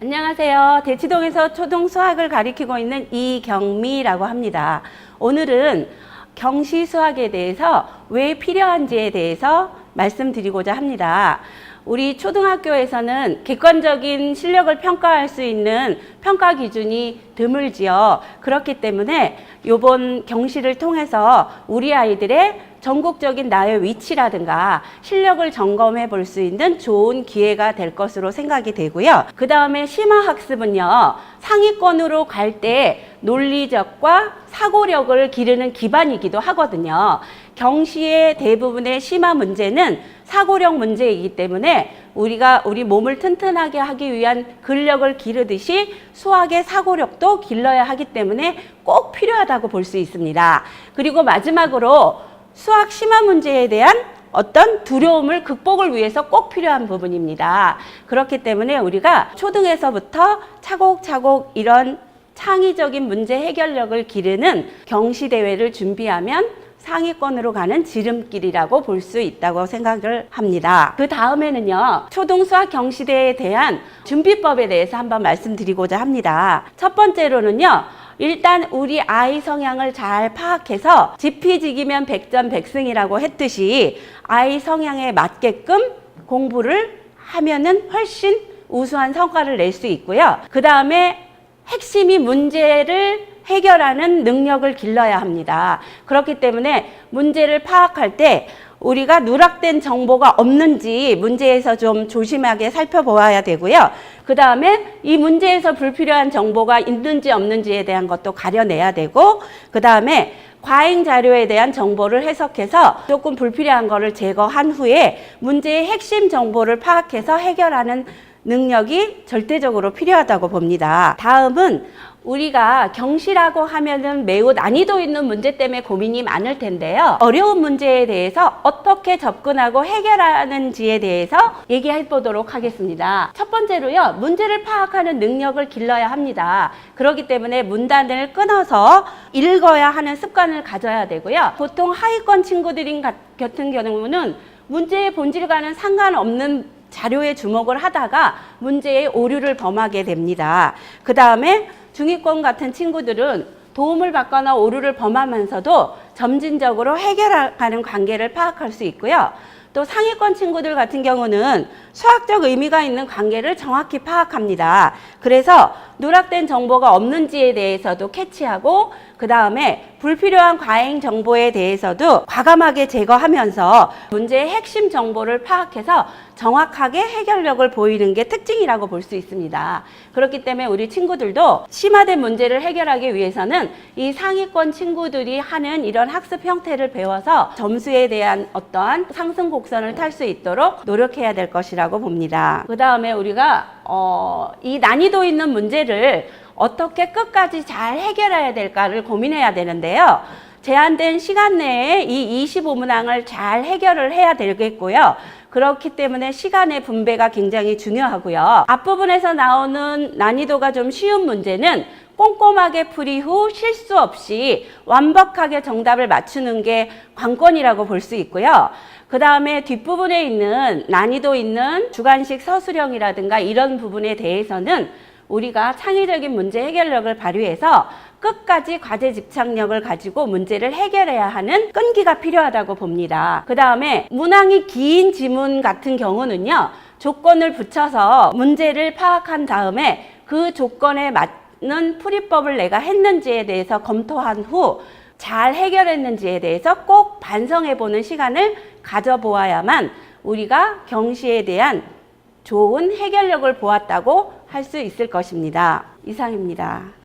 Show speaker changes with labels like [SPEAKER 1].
[SPEAKER 1] 안녕하세요. 대치동에서 초등 수학을 가리키고 있는 이경미라고 합니다. 오늘은 경시 수학에 대해서 왜 필요한지에 대해서 말씀드리고자 합니다. 우리 초등학교에서는 객관적인 실력을 평가할 수 있는 평가 기준이 드물지요. 그렇기 때문에 이번 경시를 통해서 우리 아이들의 전국적인 나의 위치라든가 실력을 점검해 볼 수 있는 좋은 기회가 될 것으로 생각이 되고요. 그 다음에 심화학습은요, 상위권으로 갈 때 논리적과 사고력을 기르는 기반이기도 하거든요. 경시의 대부분의 심화 문제는 사고력 문제이기 때문에 우리 몸을 튼튼하게 하기 위한 근력을 기르듯이 수학의 사고력도 길러야 하기 때문에 꼭 필요하다고 볼 수 있습니다. 그리고 마지막으로 수학 심화 문제에 대한 어떤 두려움을 극복을 위해서 꼭 필요한 부분입니다. 그렇기 때문에 우리가 초등에서부터 차곡차곡 이런 창의적인 문제 해결력을 기르는 경시대회를 준비하면 상위권으로 가는 지름길이라고 볼 수 있다고 생각을 합니다. 그 다음에는요, 초등 수학 경시대회에 대한 준비법에 대해서 한번 말씀드리고자 합니다. 첫 번째로는요, 일단 우리 아이 성향을 잘 파악해서 지피지기면 백전백승이라고 했듯이 아이 성향에 맞게끔 공부를 하면은 훨씬 우수한 성과를 낼 수 있고요. 그 다음에 핵심이 문제를 해결하는 능력을 길러야 합니다. 그렇기 때문에 문제를 파악할 때 우리가 누락된 정보가 없는지 문제에서 좀 조심하게 살펴보아야 되고요. 그 다음에 이 문제에서 불필요한 정보가 있는지 없는지에 대한 것도 가려내야 되고, 그 다음에 과잉 자료에 대한 정보를 해석해서 조금 불필요한 거를 제거한 후에 문제의 핵심 정보를 파악해서 해결하는 능력이 절대적으로 필요하다고 봅니다. 다음은 우리가 경시라고 하면은 매우 난이도 있는 문제 때문에 고민이 많을 텐데요. 어려운 문제에 대해서 어떻게 접근하고 해결하는지에 대해서 얘기해 보도록 하겠습니다. 첫 번째로요, 문제를 파악하는 능력을 길러야 합니다. 그렇기 때문에 문단을 끊어서 읽어야 하는 습관을 가져야 되고요. 보통 하위권 친구들 같은 경우는 문제의 본질과는 상관없는 자료에 주목을 하다가 문제의 오류를 범하게 됩니다. 그 다음에 중위권 같은 친구들은 도움을 받거나 오류를 범하면서도 점진적으로 해결하는 관계를 파악할 수 있고요. 또 상위권 친구들 같은 경우는 수학적 의미가 있는 관계를 정확히 파악합니다. 그래서 누락된 정보가 없는지에 대해서도 캐치하고, 그 다음에 불필요한 과잉 정보에 대해서도 과감하게 제거하면서 문제의 핵심 정보를 파악해서 정확하게 해결력을 보이는 게 특징이라고 볼 수 있습니다. 그렇기 때문에 우리 친구들도 심화된 문제를 해결하기 위해서는 이 상위권 친구들이 하는 이런 학습 형태를 배워서 점수에 대한 어떠한 상승 곡선을 탈 수 있도록 노력해야 될 것이라고 봅니다. 그 다음에 우리가 이 난이도 있는 문제를 어떻게 끝까지 잘 해결해야 될까를 고민해야 되는데요. 제한된 시간 내에 이 25문항을 잘 해결을 해야 되겠고요. 그렇기 때문에 시간의 분배가 굉장히 중요하고요. 앞부분에서 나오는 난이도가 좀 쉬운 문제는 꼼꼼하게 풀이 후 실수 없이 완벽하게 정답을 맞추는 게 관건이라고 볼 수 있고요. 그 다음에 뒷부분에 있는 난이도 있는 주관식 서술형이라든가 이런 부분에 대해서는 우리가 창의적인 문제 해결력을 발휘해서 끝까지 과제 집착력을 가지고 문제를 해결해야 하는 끈기가 필요하다고 봅니다. 그 다음에 문항이 긴 지문 같은 경우는요, 조건을 붙여서 문제를 파악한 다음에 그 조건에 맞는 풀이법을 내가 했는지에 대해서 검토한 후 잘 해결했는지에 대해서 꼭 반성해보는 시간을 가져보아야만 우리가 경시에 대한 좋은 해결력을 보았다고 할 수 있을 것입니다. 이상입니다.